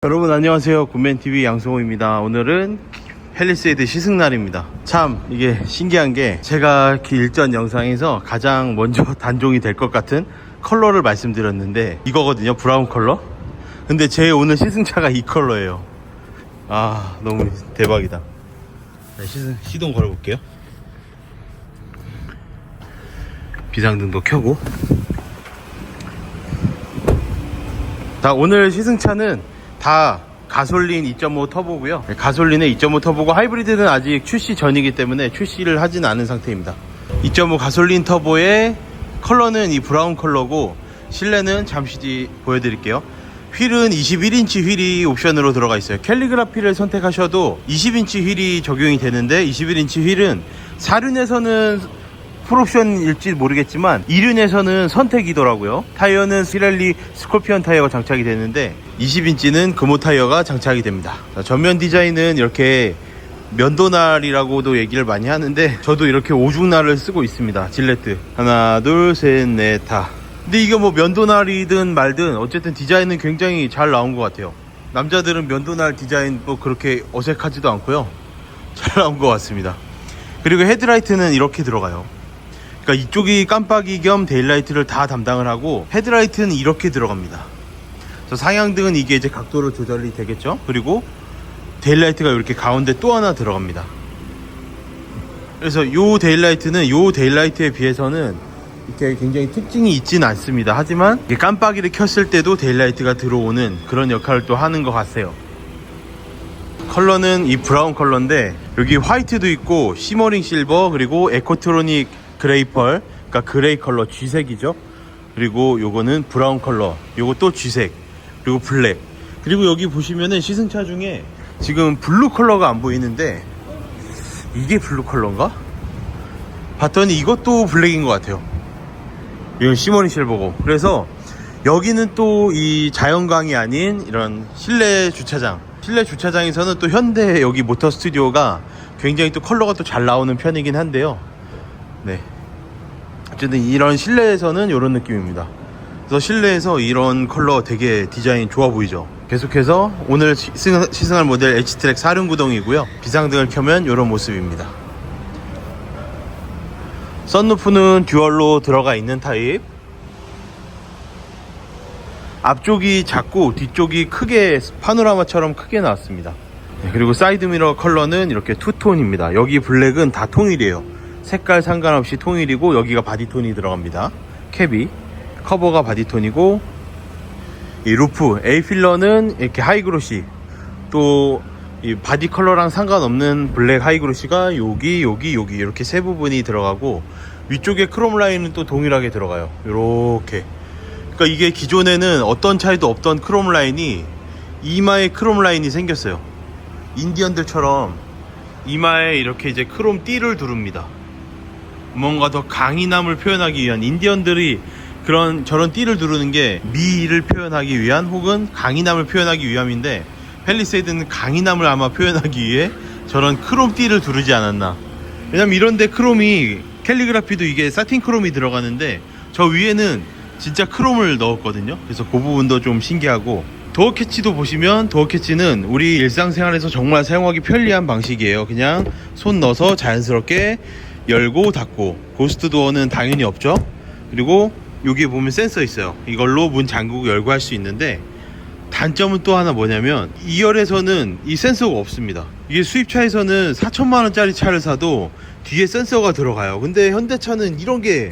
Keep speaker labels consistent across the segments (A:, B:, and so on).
A: 여러분 안녕하세요. 굿맨TV 양승호입니다. 오늘은 팰리세이드 시승날입니다. 참 이게 신기한 게 제가 그 일전 영상에서 가장 먼저 단종이 될 것 같은 컬러를 말씀드렸는데 이거거든요. 브라운 컬러. 근데 제 오늘 시승차가 이 컬러예요. 아 너무 대박이다. 시동 걸어볼게요. 비상등도 켜고. 자, 오늘 시승차는 다 가솔린 2.5 터보고요. 가솔린의 2.5 터보고 하이브리드는 아직 출시 전이기 때문에 출시를 하진 않은 상태입니다. 2.5 가솔린 터보의 컬러는 이 브라운 컬러고, 실내는 잠시 뒤 보여드릴게요. 휠은 21인치 휠이 옵션으로 들어가 있어요. 캘리그라피를 선택하셔도 20인치 휠이 적용이 되는데, 21인치 휠은 4륜에서는 풀옵션일지 모르겠지만 2륜에서는 선택이더라고요. 타이어는 피렐리 스콜피언 타이어가 장착이 되는데 20인치는 금호 타이어가 장착이 됩니다. 자, 전면 디자인은 이렇게 면도날이라고도 얘기를 많이 하는데, 저도 이렇게 오중날을 쓰고 있습니다. 질레트 하나 둘 셋 넷 다. 근데 이게 뭐 면도날이든 말든 어쨌든 디자인은 굉장히 잘 나온 것 같아요. 남자들은 면도날 디자인 뭐 그렇게 어색하지도 않고요. 잘 나온 것 같습니다. 그리고 헤드라이트는 이렇게 들어가요. 그러니까 이쪽이 깜빡이 겸 데일라이트를 다 담당을 하고, 헤드라이트는 이렇게 들어갑니다. 상향등은 이게 이제 각도로 조절이 되겠죠. 그리고 데일라이트가 이렇게 가운데 또 하나 들어갑니다. 그래서 요 데일라이트는 요 데일라이트에 비해서는 이렇게 굉장히 특징이 있지는 않습니다. 하지만 깜빡이를 켰을 때도 데일라이트가 들어오는 그런 역할을 또 하는 것 같아요. 컬러는 이 브라운 컬러인데, 여기 화이트도 있고 시머링 실버, 그리고 에코트로닉 그레이 펄, 그러니까 그레이 컬러 쥐색이죠. 그리고 요거는 브라운 컬러, 요거 또 쥐색, 그리고 블랙. 그리고 여기 보시면은 시승차 중에 지금 블루 컬러가 안 보이는데, 이게 블루 컬러인가? 봤더니 이것도 블랙인 것 같아요. 이건 시머링 실버고. 그래서 여기는 또 이 자연광이 아닌 이런 실내 주차장에서는 또 현대 여기 모터 스튜디오가 굉장히 또 컬러가 또 잘 나오는 편이긴 한데요. 네, 어쨌든 이런 실내에서는 이런 느낌입니다. 그래서 실내에서 이런 컬러 되게 디자인 좋아 보이죠. 계속해서 오늘 시승할 모델 H트랙 4륜 구동이고요. 비상등을 켜면 이런 모습입니다. 썬루프는 듀얼로 들어가 있는 타입. 앞쪽이 작고 뒤쪽이 크게 파노라마처럼 크게 나왔습니다. 네, 그리고 사이드미러 컬러는 이렇게 투톤입니다. 여기 블랙은 다 통일이에요. 색깔 상관없이 통일이고, 여기가 바디톤이 들어갑니다. 캡이 커버가 바디톤이고, 이 루프 A필러는 이렇게 하이그로시, 또 이 바디 컬러랑 상관없는 블랙 하이그로시가 여기 이렇게 세 부분이 들어가고, 위쪽에 크롬 라인은 또 동일하게 들어가요. 이렇게. 그러니까 이게 기존에는 어떤 차에도 없던 크롬 라인이, 이마에 크롬 라인이 생겼어요. 인디언들처럼 이마에 이렇게 이제 크롬 띠를 두릅니다. 뭔가 더 강인함을 표현하기 위한, 인디언들이 저런 띠를 두르는 게 미를 표현하기 위한, 혹은 강인함을 표현하기 위함인데, 팰리세이드는 강인함을 아마 표현하기 위해 저런 크롬 띠를 두르지 않았나. 왜냐면 이런데 크롬이, 캘리그라피도 이게 사틴 크롬이 들어가는데 저 위에는 진짜 크롬을 넣었거든요. 그래서 그 부분도 좀 신기하고, 도어 캐치도 보시면, 도어 캐치는 우리 일상생활에서 정말 사용하기 편리한 방식이에요. 그냥 손 넣어서 자연스럽게 열고 닫고. 고스트 도어는 당연히 없죠. 그리고 여기에 보면 센서 있어요. 이걸로 문 잠그고 열고 할 수 있는데, 단점은 또 하나 뭐냐면 2열에서는 이 센서가 없습니다. 이게 수입차에서는 4천만원짜리 차를 사도 뒤에 센서가 들어가요. 근데 현대차는 이런 게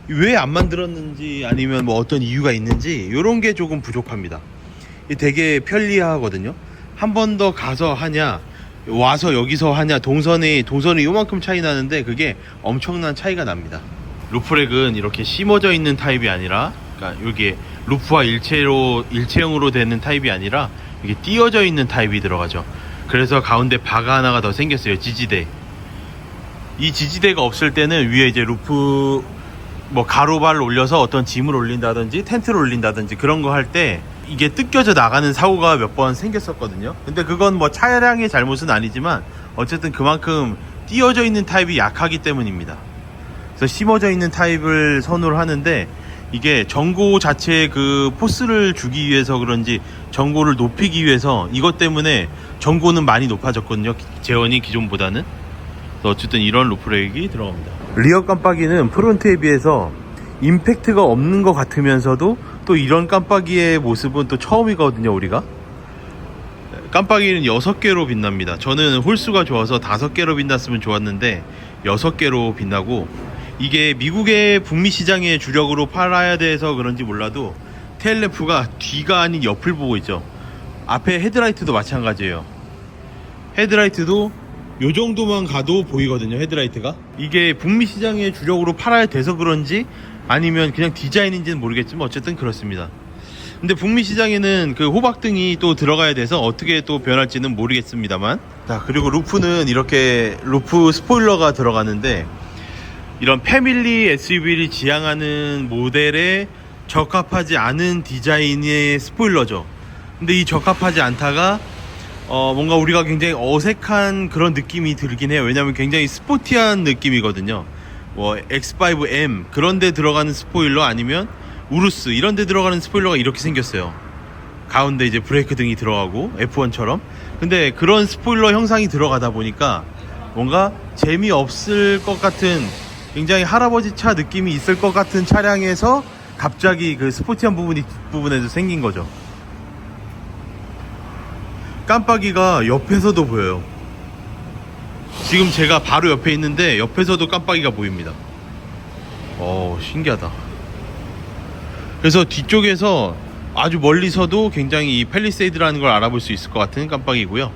A: 왜 안 만들었는지, 아니면 뭐 어떤 이유가 있는지, 이런 게 조금 부족합니다. 되게 편리하거든요. 한 번 더 가서 하냐, 와서 여기서 하냐, 동선이 요만큼 차이 나는데 그게 엄청난 차이가 납니다. 루프렉은 이렇게 심어져 있는 타입이 아니라, 그러니까 여기에 루프와 일체형으로 되는 타입이 아니라 이게 띄어져 있는 타입이 들어가죠. 그래서 가운데 바가 하나가 더 생겼어요. 지지대. 이 지지대가 없을 때는 위에 이제 루프 뭐 가로발을 올려서 어떤 짐을 올린다든지 텐트를 올린다든지 그런 거 할 때 이게 뜯겨져 나가는 사고가 몇 번 생겼었거든요. 근데 그건 뭐 차량의 잘못은 아니지만 어쨌든 그만큼 띄어져 있는 타입이 약하기 때문입니다. 그래서 심어져 있는 타입을 선호를 하는데, 이게 전고 자체의 그 포스를 주기 위해서 그런지 전고를 높이기 위해서 이것 때문에 전고는 많이 높아졌거든요. 제원이 기존보다는. 어쨌든 이런 루프렉이 들어갑니다. 리어 깜빡이는 프론트에 비해서 임팩트가 없는 것 같으면서도 또 이런 깜빡이의 모습은 또 처음이거든요. 우리가 깜빡이는 6개로 빛납니다. 저는 홀수가 좋아서 5개로 빛났으면 좋았는데 6개로 빛나고, 이게 미국의 북미 시장의 주력으로 팔아야 돼서 그런지 몰라도 테일램프가 뒤가 아닌 옆을 보고 있죠. 앞에 헤드라이트도 마찬가지예요. 헤드라이트도 요 정도만 가도 보이거든요. 헤드라이트가 이게 북미 시장의 주력으로 팔아야 돼서 그런지 아니면 그냥 디자인인지는 모르겠지만 어쨌든 그렇습니다. 근데 북미 시장에는 그 호박등이 또 들어가야 돼서 어떻게 또 변할지는 모르겠습니다만. 자, 그리고 루프는 이렇게 루프 스포일러가 들어가는데 이런 패밀리 SUV를 지향하는 모델에 적합하지 않은 디자인의 스포일러죠. 근데 이 적합하지 않다가 뭔가 우리가 굉장히 어색한 그런 느낌이 들긴 해요. 왜냐면 굉장히 스포티한 느낌이거든요. 뭐 X5M 그런 데 들어가는 스포일러, 아니면 우루스 이런 데 들어가는 스포일러가 이렇게 생겼어요. 가운데 이제 브레이크 등이 들어가고 F1처럼. 근데 그런 스포일러 형상이 들어가다 보니까 뭔가 재미없을 것 같은, 굉장히 할아버지 차 느낌이 있을 것 같은 차량에서 갑자기 그 스포티한 부분에서 생긴 거죠. 깜빡이가 옆에서도 보여요. 지금 제가 바로 옆에 있는데 옆에서도 깜빡이가 보입니다. 신기하다. 그래서 뒤쪽에서 아주 멀리서도 굉장히 이 팰리세이드라는 걸 알아볼 수 있을 것 같은 깜빡이고요.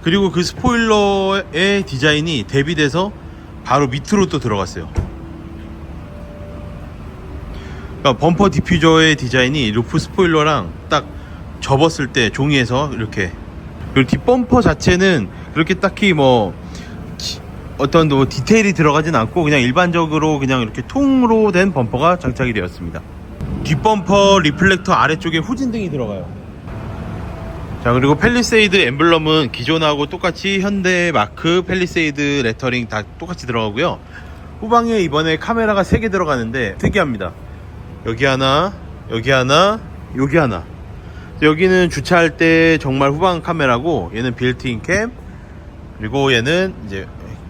A: 그리고 그 스포일러의 디자인이 대비돼서 바로 밑으로 또 들어갔어요. 그러니까 범퍼 디퓨저의 디자인이 루프 스포일러랑 딱 접었을 때 종이에서 이렇게, 그리고 뒷범퍼 자체는 그렇게 딱히 뭐 어떤 뭐 디테일이 들어가진 않고 그냥 일반적으로 그냥 이렇게 통으로 된 범퍼가 장착이 되었습니다. 뒷범퍼 리플렉터 아래쪽에 후진등이 들어가요. 자, 그리고 팰리세이드 엠블럼은 기존하고 똑같이 현대 마크 팰리세이드 레터링 다 똑같이 들어가고요. 후방에 이번에 카메라가 3개 들어가는데 특이합니다. 여기 하나, 여기 하나, 여기 하나. 여기는 주차할 때 정말 후방 카메라고, 얘는 빌트인 캠, 그리고 얘는 이제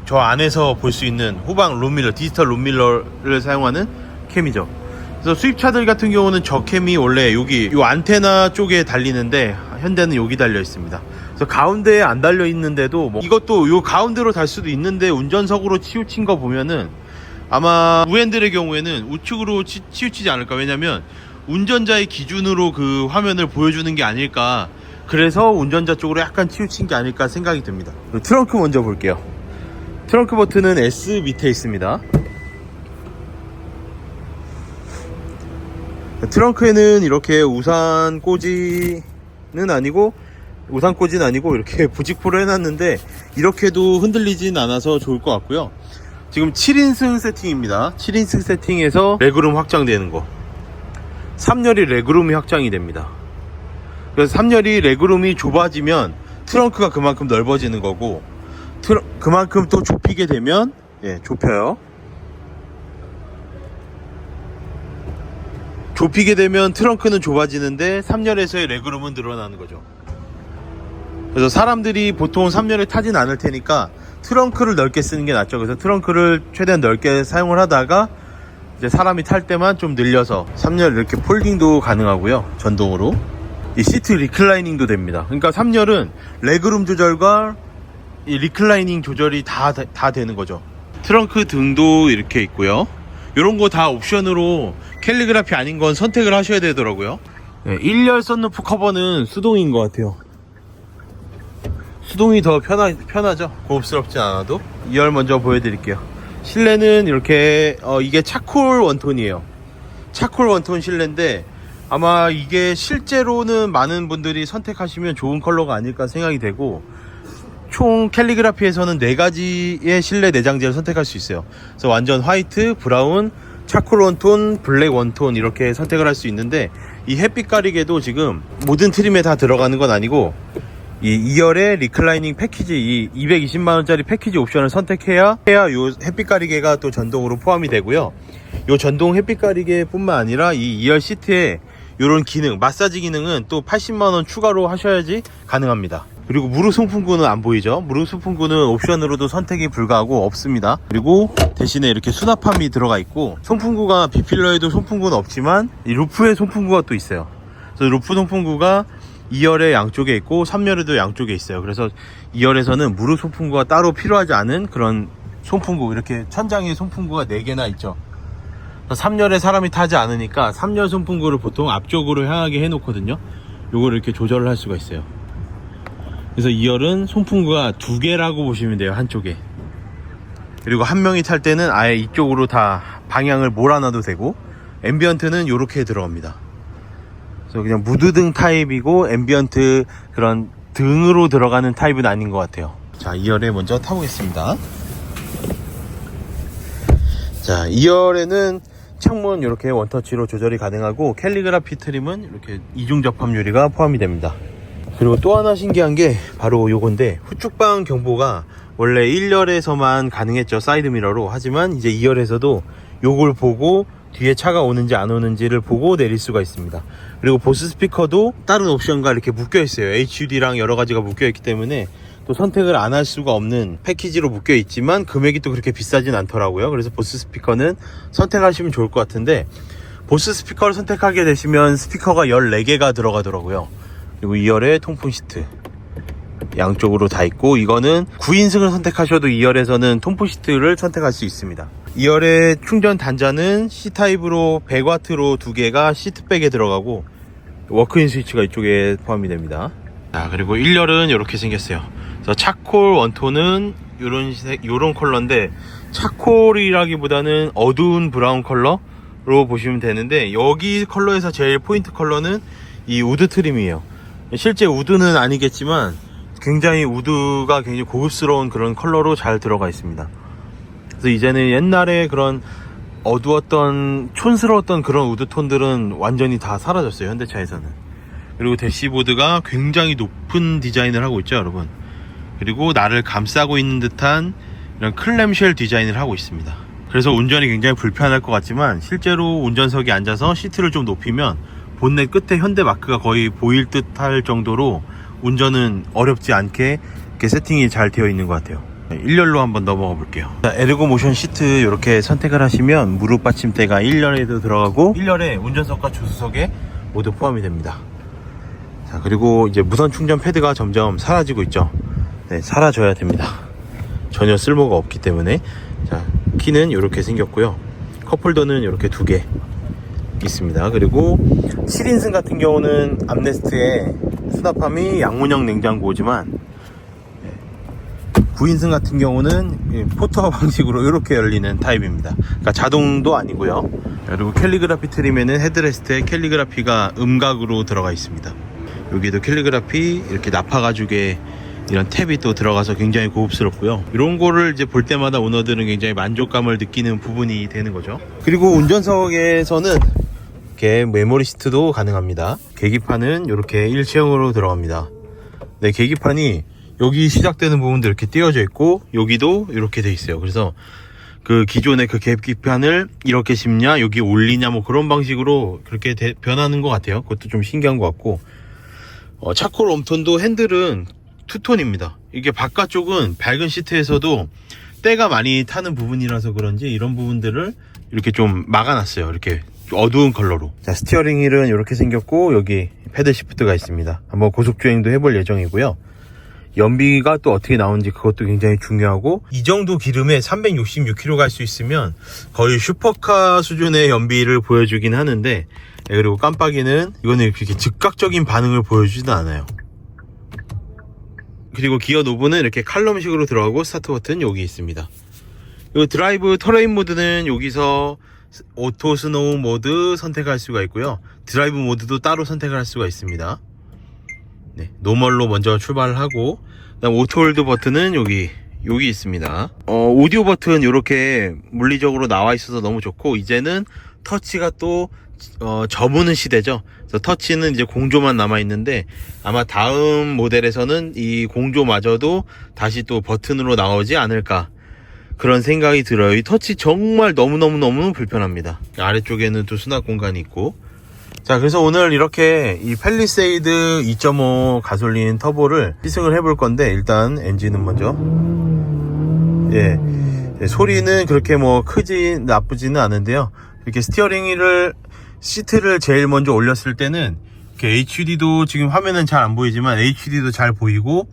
A: 저 안에서 볼 수 있는 후방 룸밀러, 디지털 룸밀러를 사용하는 캠이죠. 그래서 수입차들 같은 경우는 저 캠이 원래 여기 요 안테나 쪽에 달리는데 현대는 여기 달려 있습니다. 그래서 가운데에 안 달려 있는데도 뭐 이것도 요 가운데로 달 수도 있는데 운전석으로 치우친 거 보면은 아마 우엔들의 경우에는 우측으로 치우치지 않을까. 왜냐면 운전자의 기준으로 그 화면을 보여주는 게 아닐까. 그래서 운전자 쪽으로 약간 치우친 게 아닐까 생각이 듭니다. 트렁크 먼저 볼게요. 트렁크 버튼은 S 밑에 있습니다. 트렁크에는 이렇게 우산 꽂이는 아니고 이렇게 부직포를 해놨는데 이렇게도 흔들리진 않아서 좋을 것 같고요. 지금 7인승 세팅입니다. 7인승 세팅에서 레그룸 확장되는 거, 3열이 레그룸이 확장이 됩니다. 그래서 3열이 레그룸이 좁아지면 트렁크가 그만큼 넓어지는 거고, 그만큼 또 좁히게 되면 좁혀요. 좁히게 되면 트렁크는 좁아지는데 3열에서의 레그룸은 늘어나는 거죠. 그래서 사람들이 보통 3열에 타진 않을 테니까 트렁크를 넓게 쓰는 게 낫죠. 그래서 트렁크를 최대한 넓게 사용을 하다가 이제 사람이 탈 때만 좀 늘려서 3열 이렇게 폴딩도 가능하고요. 전동으로 이 시트 리클라이닝도 됩니다. 그러니까 3열은 레그룸 조절과 이 리클라이닝 조절이 다 되는 거죠. 트렁크 등도 이렇게 있고요. 이런 거 다 옵션으로 캘리그라피 아닌 건 선택을 하셔야 되더라고요. 1열 썬루프 커버는 수동인 것 같아요. 수동이 더 편하죠. 고급스럽지 않아도. 2열 먼저 보여드릴게요. 실내는 이렇게 이게 차콜 원톤이에요. 차콜 원톤 실내인데 아마 이게 실제로는 많은 분들이 선택하시면 좋은 컬러가 아닐까 생각이 되고, 총 캘리그라피에서는 4가지의 실내 내장재를 선택할 수 있어요. 그래서 완전 화이트, 브라운, 차콜 원톤, 블랙 원톤 이렇게 선택을 할 수 있는데, 이 햇빛 가리개도 지금 모든 트림에 다 들어가는 건 아니고 이 2열의 리클라이닝 패키지, 이 220만원짜리 패키지 옵션을 선택해야 요 햇빛 가리개가 또 전동으로 포함이 되고요. 요 전동 햇빛 가리개 뿐만 아니라 이 2열 시트에 이런 기능, 마사지 기능은 또 80만원 추가로 하셔야지 가능합니다. 그리고 무릎 송풍구는 안 보이죠? 무릎 송풍구는 옵션으로도 선택이 불가하고 없습니다. 그리고 대신에 이렇게 수납함이 들어가 있고, 송풍구가 B필러에도 송풍구는 없지만 이 루프에 송풍구가 또 있어요. 그래서 루프 송풍구가 2열에 양쪽에 있고 3열에도 양쪽에 있어요. 그래서 2열에서는 무릎 송풍구가 따로 필요하지 않은 그런 송풍구, 이렇게 천장에 송풍구가 4개나 있죠. 3열에 사람이 타지 않으니까 3열 송풍구를 보통 앞쪽으로 향하게 해놓거든요. 요거를 이렇게 조절을 할 수가 있어요. 그래서 2열은 송풍구가 2개라고 보시면 돼요, 한쪽에. 그리고 한 명이 탈 때는 아예 이쪽으로 다 방향을 몰아놔도 되고, 앰비언트는 요렇게 들어갑니다. 그래서 그냥 무드등 타입이고 앰비언트 그런 등으로 들어가는 타입은 아닌 것 같아요. 자, 2열에 먼저 타보겠습니다. 자, 2열에는 창문 이렇게 원터치로 조절이 가능하고, 캘리그라피 트림은 이렇게 이중 접합 유리가 포함이 됩니다. 그리고 또 하나 신기한 게 바로 요건데, 후측방 경보가 원래 1열에서만 가능했죠, 사이드미러로. 하지만 이제 2열에서도 요걸 보고 뒤에 차가 오는지 안 오는지를 보고 내릴 수가 있습니다. 그리고 보스 스피커도 다른 옵션과 이렇게 묶여 있어요. HUD랑 여러 가지가 묶여 있기 때문에 또 선택을 안 할 수가 없는 패키지로 묶여 있지만 금액이 또 그렇게 비싸진 않더라고요. 그래서 보스 스피커는 선택하시면 좋을 것 같은데, 보스 스피커를 선택하게 되시면 스피커가 14개가 들어가더라고요. 그리고 2열에 통풍 시트 양쪽으로 다 있고, 이거는 9인승을 선택하셔도 2열에서는 통풍 시트를 선택할 수 있습니다. 2열의 충전 단자는 C타입으로 100W로 2개가 시트백에 들어가고, 워크인 스위치가 이쪽에 포함이 됩니다. 자, 그리고 1열은 이렇게 생겼어요. 그래서 차콜 원톤은 요런 컬러인데, 차콜이라기보다는 어두운 브라운 컬러로 보시면 되는데, 여기 컬러에서 제일 포인트 컬러는 이 우드 트림이에요. 실제 우드는 아니겠지만 굉장히 우드가 굉장히 고급스러운 그런 컬러로 잘 들어가 있습니다. 그래서 이제는 옛날에 그런 어두웠던 촌스러웠던 그런 우드 톤들은 완전히 다 사라졌어요, 현대차에서는. 그리고 대시보드가 굉장히 높은 디자인을 하고 있죠, 여러분. 그리고 나를 감싸고 있는 듯한 이런 클램쉘 디자인을 하고 있습니다. 그래서 운전이 굉장히 불편할 것 같지만, 실제로 운전석에 앉아서 시트를 좀 높이면 본넷 끝에 현대 마크가 거의 보일 듯 할 정도로 운전은 어렵지 않게 이렇게 세팅이 잘 되어 있는 것 같아요. 1열로 한번 넘어가 볼게요. 자, 에르고 모션 시트 이렇게 선택을 하시면 무릎 받침대가 1열에도 들어가고, 1열에 운전석과 조수석에 모두 포함이 됩니다. 자, 그리고 이제 무선 충전 패드가 점점 사라지고 있죠. 네, 사라져야 됩니다. 전혀 쓸모가 없기 때문에. 자, 키는 이렇게 생겼고요. 컵홀더는 이렇게 2개 있습니다. 그리고 7인승 같은 경우는 암레스트에 수납함이 양문형 냉장고지만, 9인승 같은 경우는 포터 방식으로 이렇게 열리는 타입입니다. 그러니까 자동도 아니고요. 그리고 캘리그라피 트림에는 헤드레스트에 캘리그라피가 음각으로 들어가 있습니다. 여기도 캘리그라피 이렇게 나파 가죽에 이런 탭이 또 들어가서 굉장히 고급스럽고요. 이런 거를 이제 볼 때마다 오너들은 굉장히 만족감을 느끼는 부분이 되는 거죠. 그리고 운전석에서는 이렇게 메모리 시트도 가능합니다. 계기판은 이렇게 일체형으로 들어갑니다. 네, 계기판이 여기 시작되는 부분도 이렇게 띄어져 있고, 여기도 이렇게 돼 있어요. 그래서 그 기존의 그 계기판을 이렇게 씹냐, 여기 올리냐, 뭐 그런 방식으로 그렇게 변하는 것 같아요. 그것도 좀 신기한 것 같고, 차콜 웜톤도 핸들은 투톤입니다. 이게 바깥쪽은 밝은 시트에서도 때가 많이 타는 부분이라서 그런지 이런 부분들을 이렇게 좀 막아놨어요. 이렇게 어두운 컬러로. 자, 스티어링 휠은 이렇게 생겼고, 여기 패들 시프트가 있습니다. 한번 고속주행도 해볼 예정이고요. 연비가 또 어떻게 나오는지 그것도 굉장히 중요하고, 이 정도 기름에 366km 갈 수 있으면 거의 슈퍼카 수준의 연비를 보여주긴 하는데, 그리고 깜빡이는 이거는 이렇게 즉각적인 반응을 보여주지도 않아요. 그리고 기어 노브는 이렇게 칼럼식으로 들어가고, 스타트 버튼 여기 있습니다. 그리고 드라이브 터레인 모드는 여기서 오토 스노우 모드 선택할 수가 있고요. 드라이브 모드도 따로 선택을 할 수가 있습니다. 네, 노멀로 먼저 출발을 하고, 그다음 오토 홀드 버튼은 여기 있습니다. 오디오 버튼 이렇게 물리적으로 나와 있어서 너무 좋고, 이제는 터치가 또 접는 시대죠. 그래서 터치는 이제 공조만 남아 있는데, 아마 다음 모델에서는 이 공조마저도 다시 또 버튼으로 나오지 않을까, 그런 생각이 들어요. 이 터치 정말 너무너무 불편합니다. 아래쪽에는 또 수납 공간이 있고, 자, 그래서 오늘 이렇게 이 팰리세이드 2.5 가솔린 터보를 시승을 해볼 건데, 일단 엔진은 먼저. 소리는 그렇게 뭐 크지 나쁘지는 않은데요. 이렇게 시트를 제일 먼저 올렸을 때는 이렇게 HUD도 지금 화면은 잘 안 보이지만 HUD도 잘 보이고,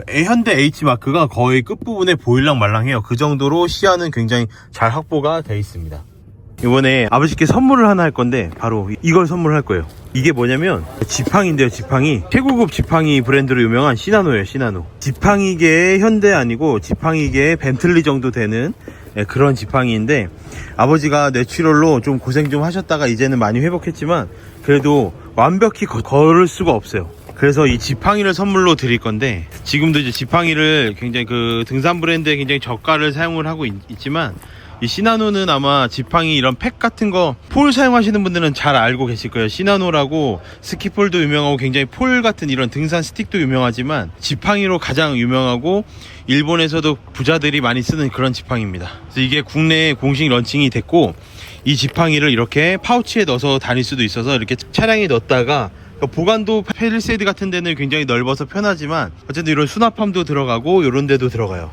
A: 현대 H마크가 거의 끝부분에 보일랑 말랑해요. 그 정도로 시야는 굉장히 잘 확보가 되어 있습니다. 이번에 아버지께 선물을 하나 할 건데 바로 이걸 선물할 거예요. 이게 뭐냐면 지팡이인데요. 지팡이, 최고급 지팡이 브랜드로 유명한 시나노예요. 시나노. 지팡이계의 현대 아니고 지팡이계의 벤틀리 정도 되는 그런 지팡이인데, 아버지가 내추럴로 좀 고생 좀 하셨다가 이제는 많이 회복했지만 그래도 완벽히 걸을 수가 없어요. 그래서 이 지팡이를 선물로 드릴 건데, 지금도 이제 지팡이를 굉장히 그 등산 브랜드에 굉장히 저가를 사용을 하고 있지만, 이 시나노는 아마 지팡이 이런 팩 같은 거 폴 사용하시는 분들은 잘 알고 계실 거예요. 시나노라고 스키폴도 유명하고 굉장히 폴 같은 이런 등산 스틱도 유명하지만 지팡이로 가장 유명하고 일본에서도 부자들이 많이 쓰는 그런 지팡이입니다. 그래서 이게 국내에 공식 런칭이 됐고, 이 지팡이를 이렇게 파우치에 넣어서 다닐 수도 있어서 이렇게 차량에 넣었다가, 보관도 팰리세이드 같은 데는 굉장히 넓어서 편하지만 어쨌든 이런 수납함도 들어가고 이런 데도 들어가요.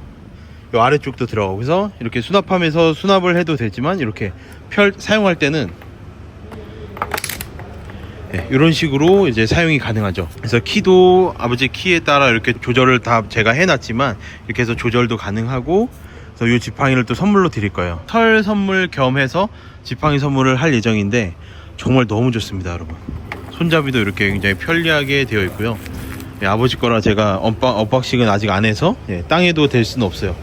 A: 이 아래쪽도 들어가고, 그래서 이렇게 수납함에서 수납을 해도 되지만 이렇게 사용할 때는 이런 식으로 이제 사용이 가능하죠. 그래서 키도 아버지 키에 따라 이렇게 조절을 다 제가 해놨지만 이렇게 해서 조절도 가능하고, 그래서 이 지팡이를 또 선물로 드릴 거예요. 설 선물 겸해서 지팡이 선물을 할 예정인데 정말 너무 좋습니다, 여러분. 손잡이도 이렇게 굉장히 편리하게 되어 있고요. 아버지 거라 제가 언박싱은 아직 안 해서 땅에도 댈 수는 없어요.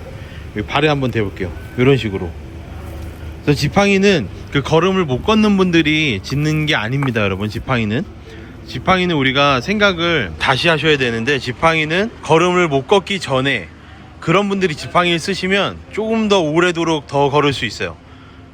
A: 발에 한번 대볼게요. 이런 식으로. 그래서 지팡이는 그 걸음을 못 걷는 분들이 짓는 게 아닙니다, 여러분. 지팡이는 우리가 생각을 다시 하셔야 되는데, 지팡이는 걸음을 못 걷기 전에 그런 분들이 지팡이를 쓰시면 조금 더 오래도록 더 걸을 수 있어요.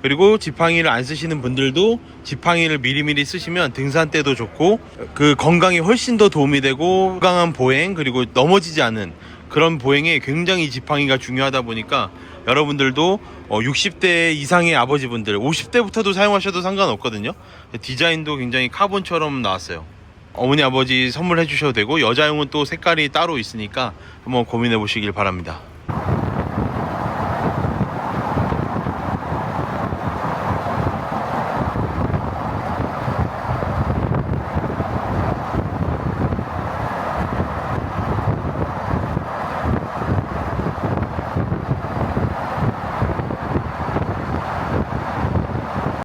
A: 그리고 지팡이를 안 쓰시는 분들도 지팡이를 미리미리 쓰시면 등산 때도 좋고, 그 건강에 훨씬 더 도움이 되고, 건강한 보행, 그리고 넘어지지 않은 그런 보행에 굉장히 지팡이가 중요하다 보니까 여러분들도 60대 이상의 아버지분들, 50대부터도 사용하셔도 상관없거든요. 디자인도 굉장히 카본처럼 나왔어요. 어머니 아버지 선물해 주셔도 되고, 여자용은 또 색깔이 따로 있으니까 한번 고민해 보시길 바랍니다.